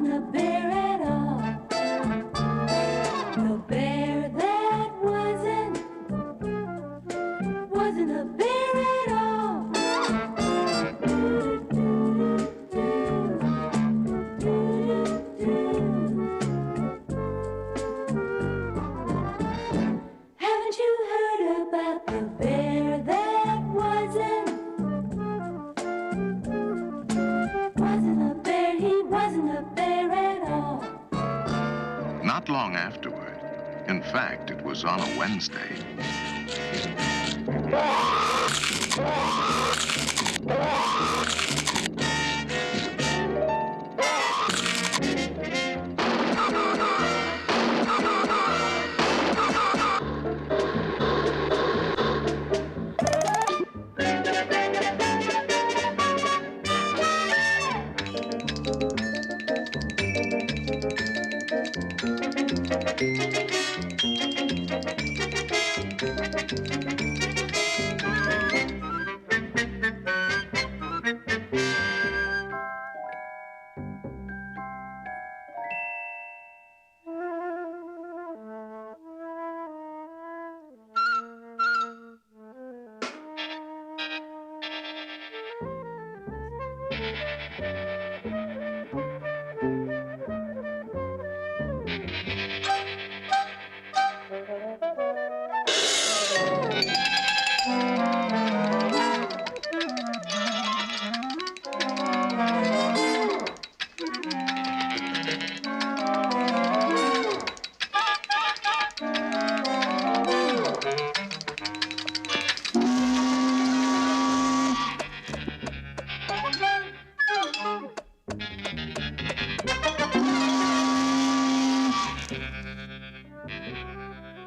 wasn't a bear at all. The bear that wasn't a bear at all. Haven't you heard about the bear that wasn't a bear? He wasn't a bear at all. Not long afterward, in fact, it was on a Wednesday.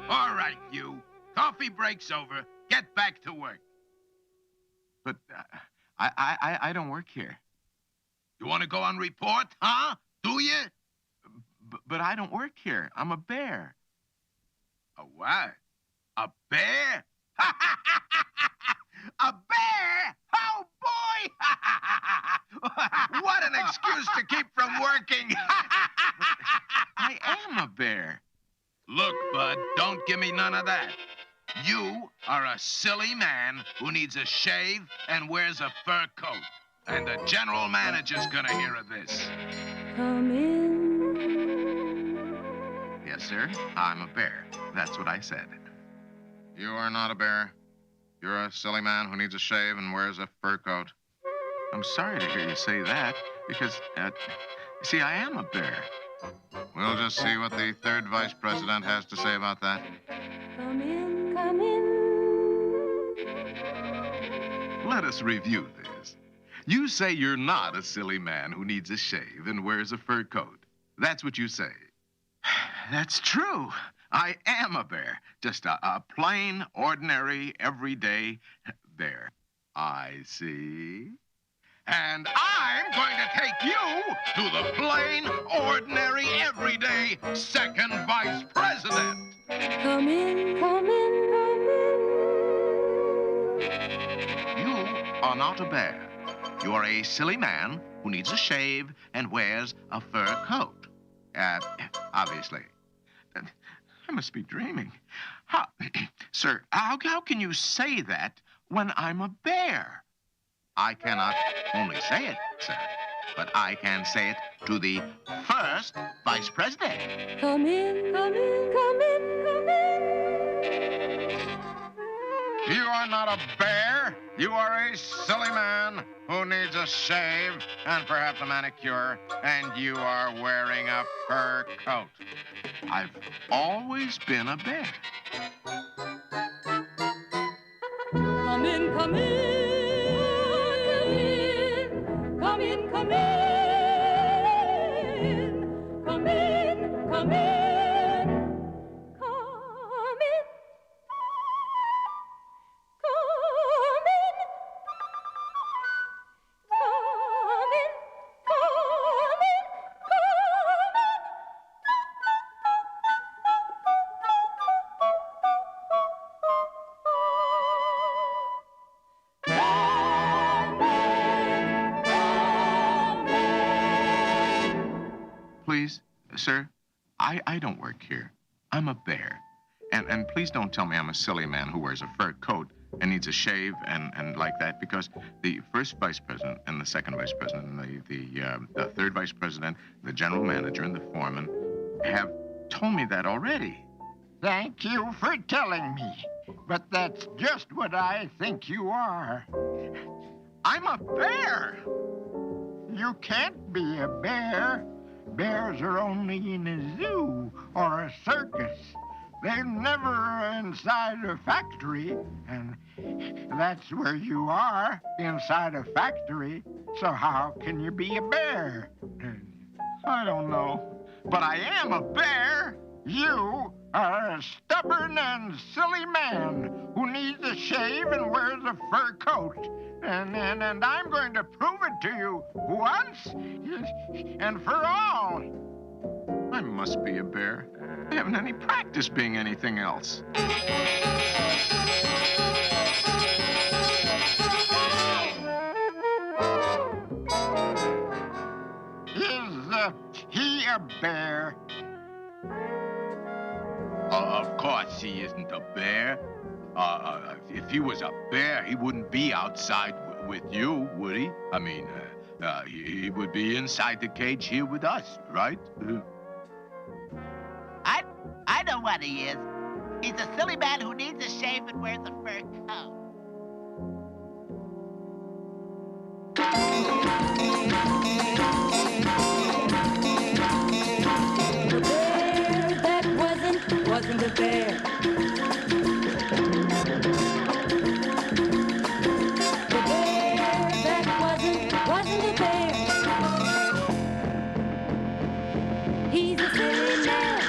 All right, you. Coffee break's over. Get back to work. But I don't work here. You want to go on report, huh? Do you? But I don't work here. I'm a bear. A what? A bear? A bear? Oh, boy! What an excuse to keep from working. I am a bear. Look, bud, don't give me none of that. You are a silly man who needs a shave and wears a fur coat. And the general manager's gonna hear of this. Come in. Yes, sir. I'm a bear. That's what I said. You are not a bear. You're a silly man who needs a shave and wears a fur coat. I'm sorry to hear you say that, because, see, I am a bear. We'll just see what the third vice president has to say about that. Come in, come in. Let us review this. You say you're not a silly man who needs a shave and wears a fur coat. That's what you say. That's true. I am a bear. Just a plain, ordinary, everyday bear. I see. And I'm going to take you to the plain, ordinary, everyday second vice president. Come in, come in, come in. You are not a bear. You are a silly man who needs a shave and wears a fur coat. Obviously. I must be dreaming. Sir, how can you say that when I'm a bear? I cannot only say it, sir, but I can say it to the first vice president. Come in, come in, come in, come in. You are not a bear. You are a silly man who needs a shave and perhaps a manicure, and you are wearing a fur coat. I've always been a bear. Come in, come in. Come in, come in. Come in, come in. Come in. Sir, I don't work here. I'm a bear. And please don't tell me I'm a silly man who wears a fur coat and needs a shave and like that, because the first vice president and the second vice president and the third vice president, the general manager and the foreman have told me that already. Thank you for telling me. But that's just what I think you are. I'm a bear! You can't be a bear. Bears are only in a zoo or a circus. They're never inside a factory, and that's where you are, inside a factory. So how can you be a bear? I don't know, but I am a bear. You are a stubborn and silly man who needs a shave and wears a fur coat. And I'm going to prove it to you once and for all. I must be a bear. I haven't any practice being anything else. Is he a bear? Of course he isn't a bear. If he was a bear, he wouldn't be outside with you, would he? I mean, he would be inside the cage here with us, right? I know what he is. He's a silly man who needs a shave and wears a fur coat. The bear that wasn't a bear. The bear that wasn't a bear. He's a silly man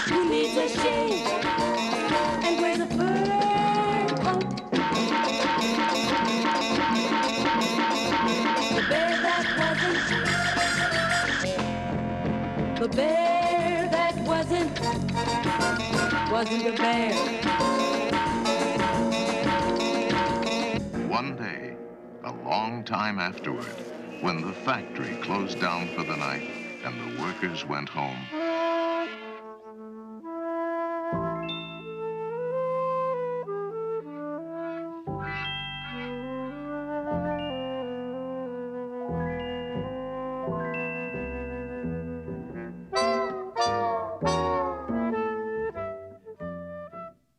who needs a shave and wears a fur coat. The bear that wasn't a bear. One day, a long time afterward, when the factory closed down for the night and the workers went home,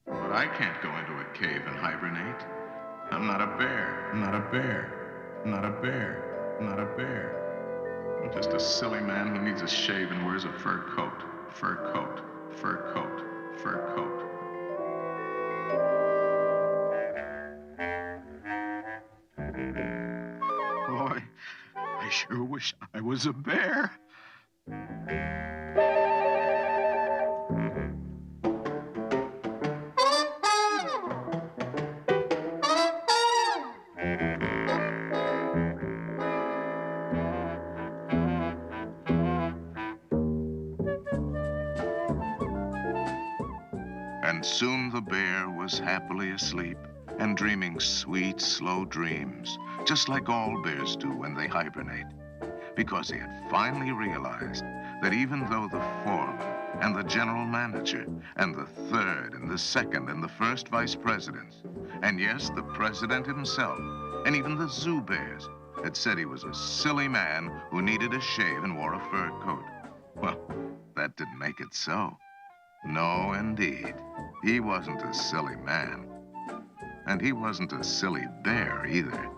but I can't go into a cave and hibernate. I'm not a bear. I'm not a bear. I'm not a bear. I'm not a bear. I'm just a silly man who needs a shave and wears a fur coat. Fur coat. Fur coat. Fur coat. Boy, I sure wish I was a bear. And soon the bear was happily asleep and dreaming sweet, slow dreams, just like all bears do when they hibernate, because he had finally realized that even though the foreman and the general manager and the third and the second and the first vice presidents, and yes, the president himself, and even the zoo bears had said he was a silly man who needed a shave and wore a fur coat, well, that didn't make it so. No, indeed. He wasn't a silly man. And he wasn't a silly bear either.